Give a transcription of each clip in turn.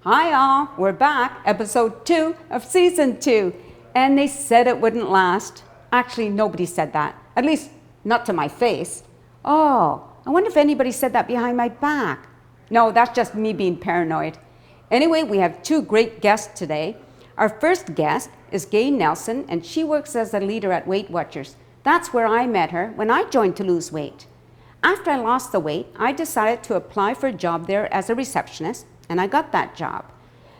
Hi all, we're back, episode 2 of season 2. And they said it wouldn't last. Actually, nobody said that. At least, not to my face. Oh, I wonder if anybody said that behind my back. No, that's just me being paranoid. Anyway, we have 2 great guests today. Our first guest is Gay Nelson, and she works as a leader at Weight Watchers. That's where I met her when I joined to lose weight. After I lost the weight, I decided to apply for a job there as a receptionist, and I got that job.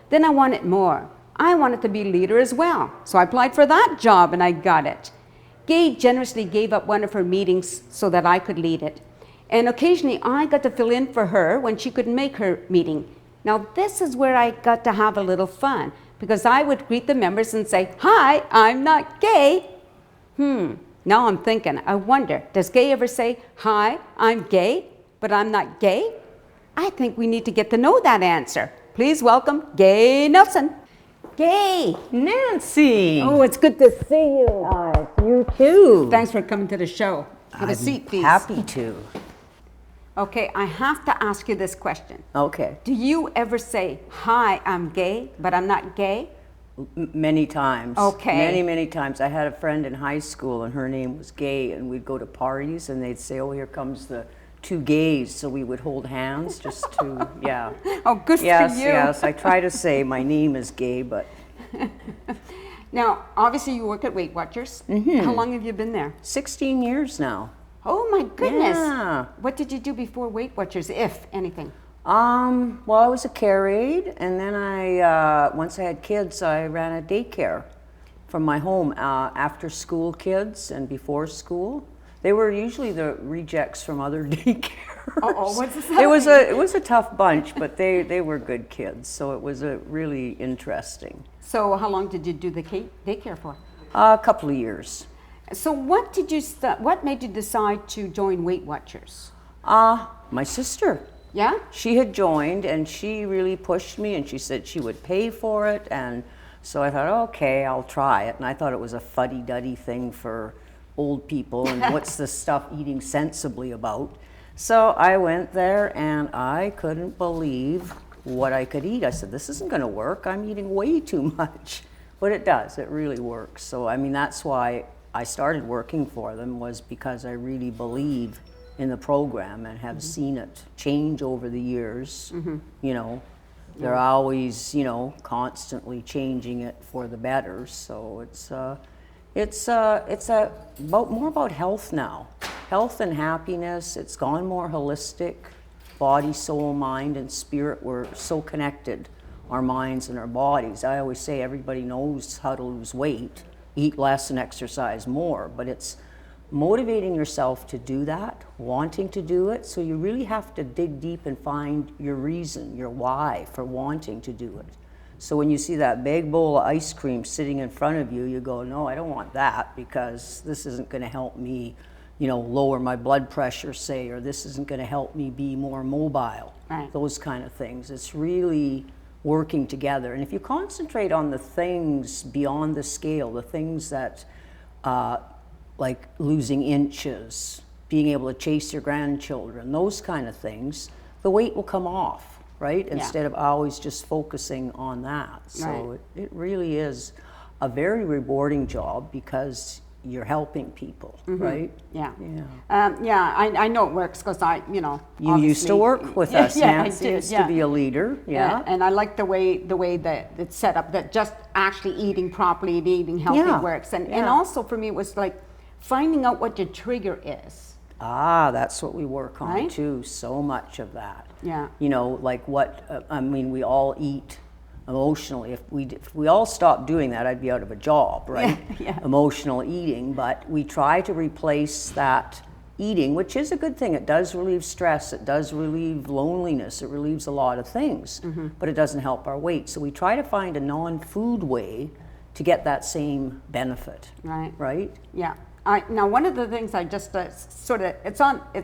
Then I wanted more. I wanted to be leader as well, so I applied for that job and I got it. Gay generously gave up one of her meetings so that I could lead it. And occasionally I got to fill in for her when she couldn't make her meeting. Now this is where I got to have a little fun, because I would greet the members and say, "Hi, I'm not gay." Now I'm thinking, I wonder, does Gay ever say, "Hi, I'm gay, but I'm not gay"? I think we need to get to know that answer. Please welcome Gay Nelson. Gay. Nancy. Oh, it's good to see you. You too. Thanks for coming to the show. Have a seat, please. Happy to. Okay, I have to ask you this question. Okay. Do you ever say, "Hi, I'm gay, but I'm not gay"? Many times. Okay. Many times. I had a friend in high school and her name was Gay, and we'd go to parties and they'd say, "Oh, here comes the 2 gays." So we would hold hands just to, yeah. Oh, good for you. Yes. I try to say my name is Gay, but. Now, obviously you work at Weight Watchers. How long have you been there? 16 years now. Oh my goodness. Yeah. What did you do before Weight Watchers, if anything? Well, I was a care aide, and then once I had kids, I ran a daycare from my home, after school kids and before school. They were usually the rejects from other daycares. What's this? It was a tough bunch, but they were good kids, so it was really interesting. So how long did you do the daycare for? A couple of years. So what made you decide to join Weight Watchers? My sister. Yeah? She had joined, and she really pushed me, and she said she would pay for it, and so I thought, okay, I'll try it. And I thought it was a fuddy-duddy thing for old people, and what's this stuff eating sensibly about? So I went there, and I couldn't believe what I could eat. I said, this isn't going to work. I'm eating way too much. But it does. It really works. So, I mean, that's why I started working for them, was because I really believe in the program and have seen it change over the years. You know, they're always, constantly changing it for the better. So it's more about health now, health and happiness. It's gone more holistic, body, soul, mind, and spirit. We're so connected, our minds and our bodies. I always say everybody knows how to lose weight, eat less and exercise more, but it's motivating yourself to do that, wanting to do it. So you really have to dig deep and find your reason, your why for wanting to do it. So when you see that big bowl of ice cream sitting in front of you, you go, no, I don't want that, because this isn't going to help me, lower my blood pressure, say, or this isn't going to help me be more mobile. Right. Those kind of things. It's really working together. And if you concentrate on the things beyond the scale, the things that, like losing inches, being able to chase your grandchildren, those kind of things, the weight will come off, right? Instead of always just focusing on that. So it really is a very rewarding job, because you're helping people, right? Yeah. I know it works, because You used to work with us, Nancy. I did, used to be a leader, And I like the way that it's set up, that just actually eating properly and eating healthy works. And also for me, it was like finding out what your trigger is. That's what we work on, right? too. So much of that. Yeah. Like we all eat emotionally. If we all stopped doing that, I'd be out of a job, right? Yeah. Emotional eating, but we try to replace that eating, which is a good thing. It does relieve stress. It does relieve loneliness. It relieves a lot of things, but it doesn't help our weight. So we try to find a non-food way to get that same benefit. Right. Right? Yeah. Now, one of the things I just sort of, it's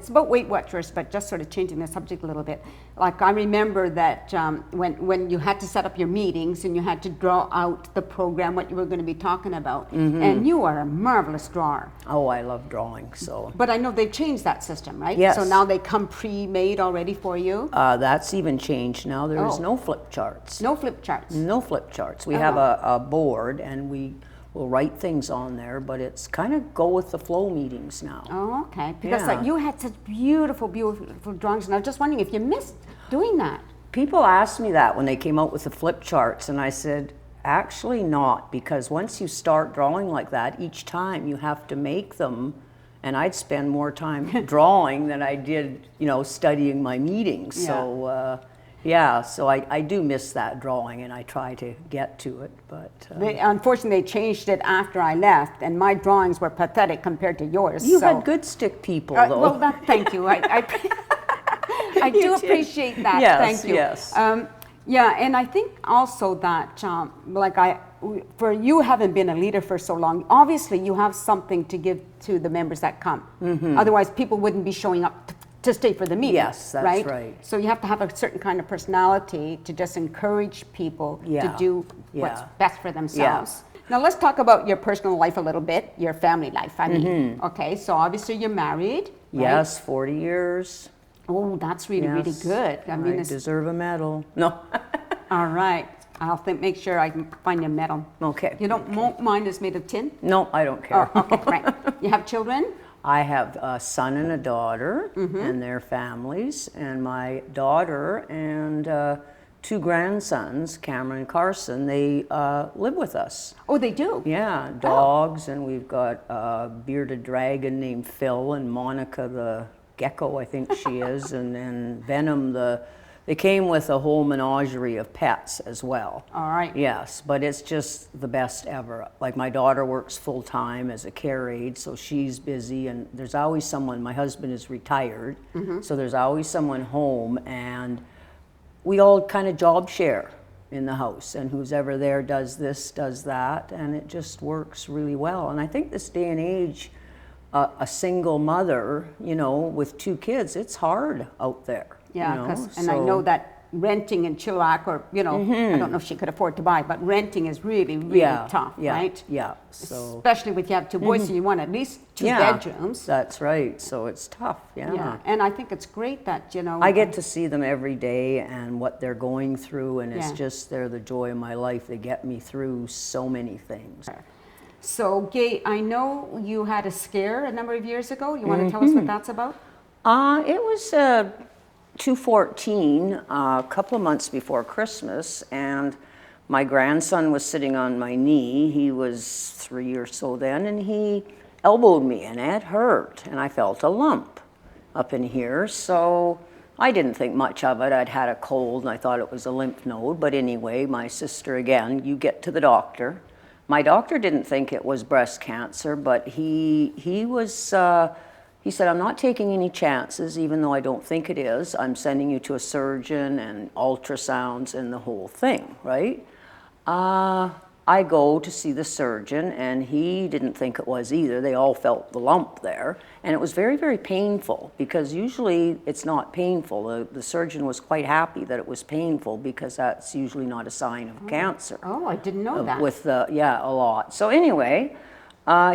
about Weight Watchers, but just sort of changing the subject a little bit. Like I remember that when you had to set up your meetings and you had to draw out the program, what you were going to be talking about, and you are a marvelous drawer. Oh, I love drawing, so. But I know they've changed that system, right? Yes. So now they come pre-made already for you? That's even changed now. There is Oh. no flip charts. No flip charts? No flip charts. We have a board and we will write things on there, but it's kind of go with the flow meetings now. Oh, okay. Because Yeah. like, you had such beautiful, beautiful drawings, and I was just wondering if you missed doing that. People asked me that when they came out with the flip charts, and I said, actually not, because once you start drawing like that, each time you have to make them, and I'd spend more time drawing than I did, studying my meetings. Yeah. So, so I do miss that drawing, and I try to get to it, but... Unfortunately, they changed it after I left, and my drawings were pathetic compared to yours. You so. had good stick people, though. Well, thank you. I do You did. appreciate that. Yes, Thank you. yes. Yeah, and I think also that, for you having been a leader for so long, obviously you have something to give to the members that come. Otherwise, people wouldn't be showing up to stay for the meeting. Yes, that's right. So you have to have a certain kind of personality to just encourage people to Yeah. do what's Yeah. best for themselves. Now let's talk about your personal life a little bit, your family life. I mean, okay, so obviously you're married. Right? Yes, 40 years. Oh, that's really, really Yes. good. I mean, I deserve a medal. No. all right. I'll make sure I can find your medal. Okay. You won't mine is made of tin? No, I don't care. Oh, okay, right. You have children? I have a son and a daughter and their families, and my daughter and two grandsons, Cameron and Carson, they live with us. Oh, they do? Yeah, dogs, and we've got a bearded dragon named Phil, and Monica the gecko, I think she is, and then Venom they came with a whole menagerie of pets as well. All right. Yes, but it's just the best ever. Like my daughter works full time as a care aide, so she's busy, and there's always someone. My husband is retired, so there's always someone home, and we all kind of job share in the house, and who's ever there does this, does that, and it just works really well. And I think this day and age, a single mother, with two kids, it's hard out there. Yeah, and I know that renting in Chilliwack, or, I don't know if she could afford to buy, but renting is really, really tough, right? Yeah, so... Especially if you have two boys, so you want at least two bedrooms. That's right, so it's tough, Yeah, and I think it's great that, I get to see them every day and what they're going through, and it's Yeah. just, they're the joy of my life. They get me through so many things. So, Gay, I know you had a scare a number of years ago. You want to tell us what that's about? It was 2014, a couple of months before Christmas, and my grandson was sitting on my knee. He was 3 or so then, and he elbowed me, and it hurt, and I felt a lump up in here. So I didn't think much of it. I'd had a cold, and I thought it was a lymph node. But anyway, my sister, again, you get to the doctor. My doctor didn't think it was breast cancer, but he said, I'm not taking any chances, even though I don't think it is. I'm sending you to a surgeon and ultrasounds and the whole thing, right? I go to see the surgeon, and he didn't think it was either. They all felt the lump there, and it was very, very painful, because usually it's not painful. The surgeon was quite happy that it was painful, because that's usually not a sign of cancer. Oh, I didn't know that. A lot. So anyway,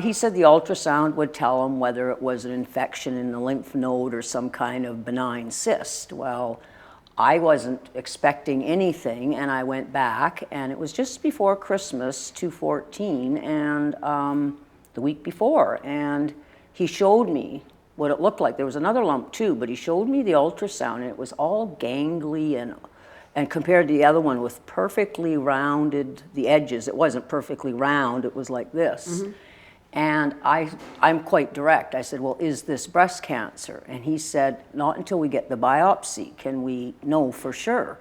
he said the ultrasound would tell him whether it was an infection in the lymph node or some kind of benign cyst. Well, I wasn't expecting anything, and I went back, and it was just before Christmas, 2014, and the week before, and he showed me what it looked like. There was another lump too, but he showed me the ultrasound, and it was all gangly and compared to the other one with perfectly rounded the edges. It wasn't perfectly round, it was like this. And I'm quite direct. I said, well, is this breast cancer? And he said, not until we get the biopsy can we know for sure.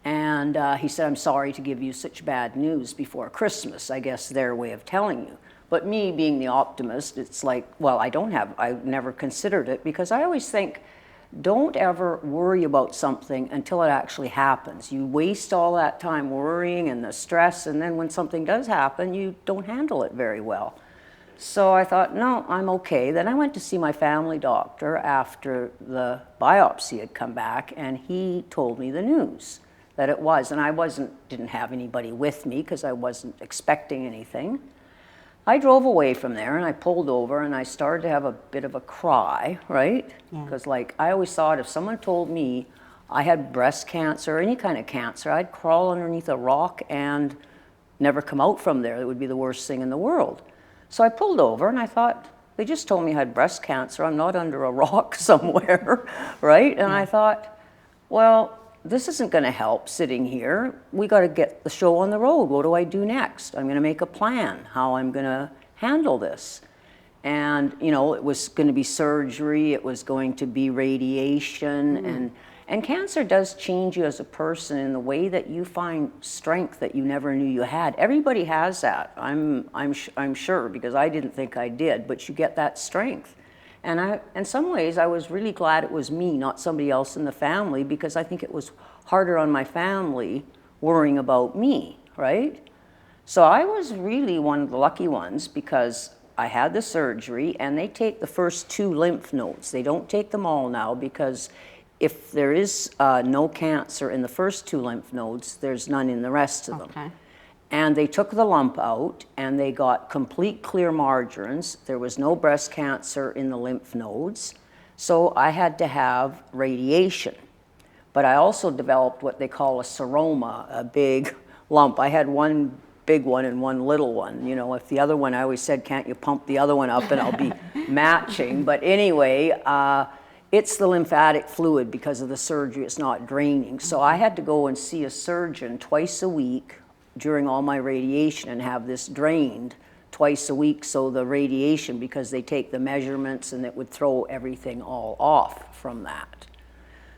And he said, I'm sorry to give you such bad news before Christmas. I guess their way of telling you. But me being the optimist, it's like, well, I've never considered it, because I always think, don't ever worry about something until it actually happens. You waste all that time worrying and the stress, and then when something does happen, you don't handle it very well. So I thought, no, I'm okay. Then I went to see my family doctor after the biopsy had come back, and he told me the news that it was. And I didn't have anybody with me because I wasn't expecting anything. I drove away from there and I pulled over and I started to have a bit of a cry, right? Because like I always thought if someone told me I had breast cancer or any kind of cancer, I'd crawl underneath a rock and never come out from there. It would be the worst thing in the world. So I pulled over and I thought, they just told me I had breast cancer. I'm not under a rock somewhere, right? And I thought, well, this isn't going to help sitting here. We got to get the show on the road. What do I do next? I'm going to make a plan how I'm going to handle this. And, you know, it was going to be surgery. It was going to be radiation. And cancer does change you as a person in the way that you find strength that you never knew you had. Everybody has that. I'm sure, because I didn't think I did, but you get that strength. And in some ways, I was really glad it was me, not somebody else in the family, because I think it was harder on my family worrying about me, right? So I was really one of the lucky ones because I had the surgery and they take the first 2 lymph nodes. They don't take them all now because if there is no cancer in the first 2 lymph nodes, there's none in the rest of them. And they took the lump out and they got complete clear margins. There was no breast cancer in the lymph nodes. So I had to have radiation. But I also developed what they call a seroma, a big lump. I had one big one and one little one. You know, if the other one, I always said, can't you pump the other one up and I'll be matching. But anyway, it's the lymphatic fluid because of the surgery. It's not draining. So I had to go and see a surgeon twice a week during all my radiation and have this drained twice a week. So the radiation, because they take the measurements and it would throw everything all off from that.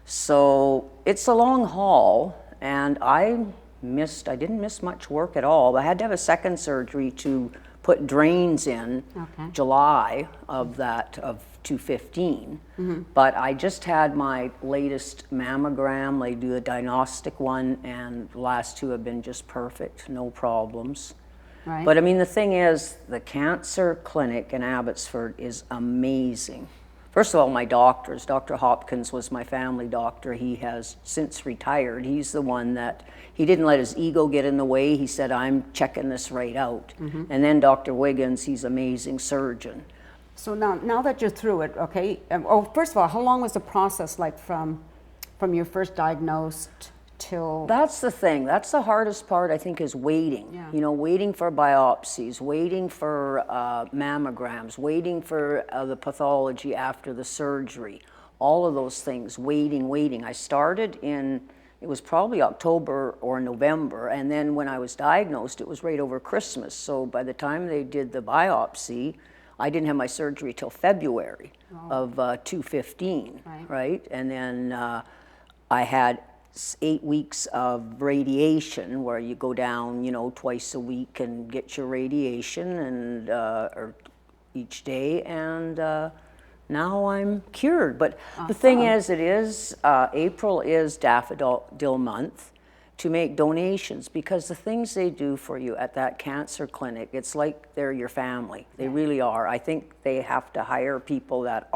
So it's a long haul, and I didn't miss much work at all. I had to have a second surgery to put drains in July of 2015. But I just had my latest mammogram. They do a diagnostic one, and the last 2 have been just perfect, no problems. Right. But I mean, the thing is, the cancer clinic in Abbotsford is amazing. First of all, my doctors, Dr. Hopkins was my family doctor. He has since retired. He's the one that, he didn't let his ego get in the way. He said, I'm checking this right out. And then Dr. Wiggins, he's an amazing surgeon. So now that you're through it, okay, first of all, how long was the process like from your first diagnosed till? That's the thing. That's the hardest part, I think, is waiting. You know, waiting for biopsies, waiting for mammograms, waiting for the pathology after the surgery, all of those things, waiting. I started it was probably October or November, and then when I was diagnosed, it was right over Christmas. So by the time they did the biopsy, I didn't have my surgery till February of 2015, right? And then I had 8 weeks of radiation where you go down, you know, twice a week and get your radiation and or each day, and now I'm cured. But the thing is, April is Daffodil Month to make donations, because the things they do for you at that cancer clinic, it's like they're your family. They really are. I think they have to hire people that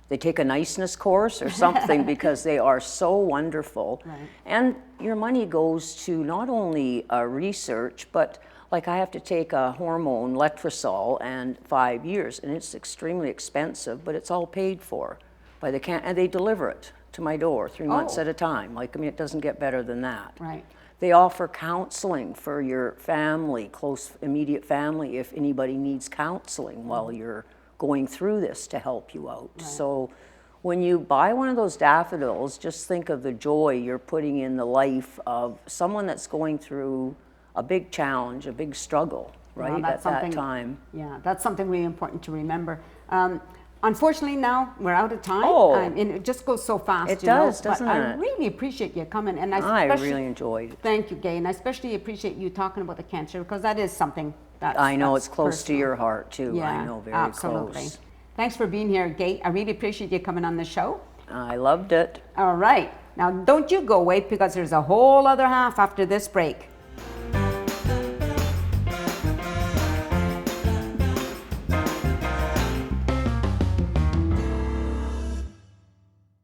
they take a niceness course or something because they are so wonderful. And your money goes to not only research, but like I have to take a hormone, letrozole, and 5 years, and it's extremely expensive, but it's all paid for by the and they deliver it to my door 3 months at a time. Like, I mean, it doesn't get better than that. They offer counseling for your family, close, immediate family, if anybody needs counseling while you're going through this to help you out. So when you buy one of those daffodils, just think of the joy you're putting in the life of someone that's going through a big challenge, a big struggle, right, at that time. Yeah, that's something really important to remember. Unfortunately, now we're out of time. And it just goes so fast. It does, doesn't it? I really appreciate you coming, and I really enjoyed it. Thank you, Gay, and I especially appreciate you talking about the cancer, because that is something that I know it's close personal to your heart too. Yeah, I know, very absolutely. close. Thanks for being here, Gay. I really appreciate you coming on the show. I loved it. All right, now don't you go away, because there's a whole other half after this break.